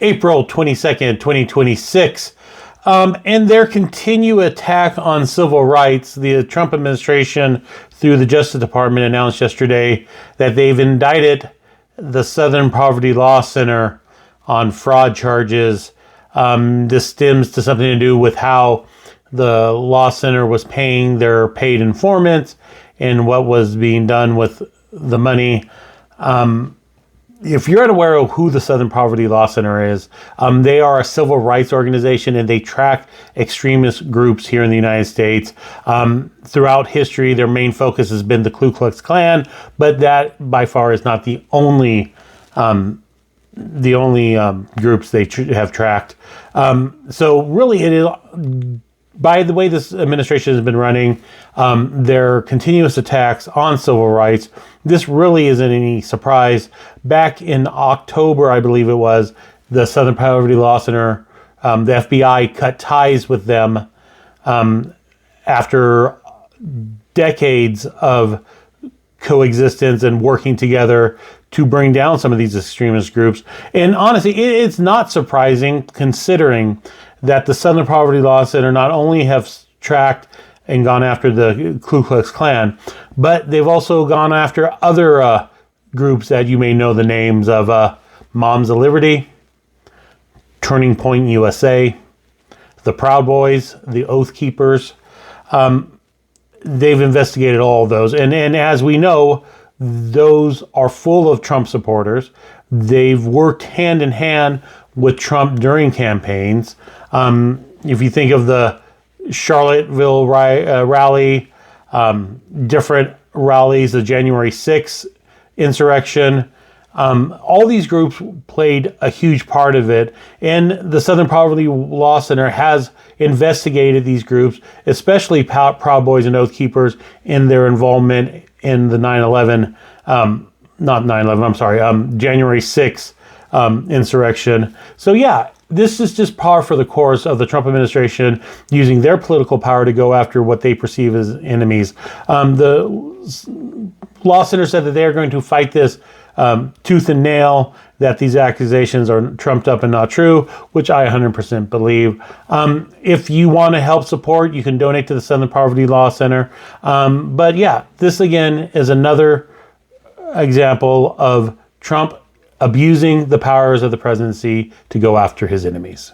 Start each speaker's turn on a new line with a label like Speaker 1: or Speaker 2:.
Speaker 1: April 22nd, 2026. And their continued attack on civil rights, the Trump administration, through the Justice Department, announced yesterday that they've indicted the Southern Poverty Law Center on fraud charges. This stems to something to do with how the law center was paying their paid informants and what was being done with the money. If you're unaware of who the Southern Poverty Law Center is, they are a civil rights organization and they track extremist groups here in the United States. Throughout history, their main focus has been the Ku Klux Klan, but that by far is not the only groups they have tracked. So really, it is, by the way this administration has been running, their continuous attacks on civil rights. This really isn't any surprise. Back in October, I believe it was, the Southern Poverty Law Center, the FBI cut ties with them after decades of coexistence and working together to bring down some of these extremist groups. And honestly, it's not surprising considering that the Southern Poverty Law Center not only have tracked and gone after the Ku Klux Klan, but they've also gone after other groups that you may know the names of: Moms of Liberty, Turning Point USA, the Proud Boys, the Oath Keepers. They've investigated all of those. And as we know, those are full of Trump supporters. They've worked hand in hand with Trump during campaigns. If you think of the Charlottesville rally, different rallies, the January 6th insurrection, all these groups played a huge part of it. And the Southern Poverty Law Center has investigated these groups, especially Proud Boys and Oath Keepers, in their involvement in the January 6th insurrection. So yeah, this is just par for the course of the Trump administration using their political power to go after what they perceive as enemies. The Law Center said that they are going to fight this tooth and nail, that these accusations are trumped up and not true, which I 100% believe. If you want to help support, you can donate to the Southern Poverty Law Center. But yeah, this again is another example of Trump abusing the powers of the presidency to go after his enemies.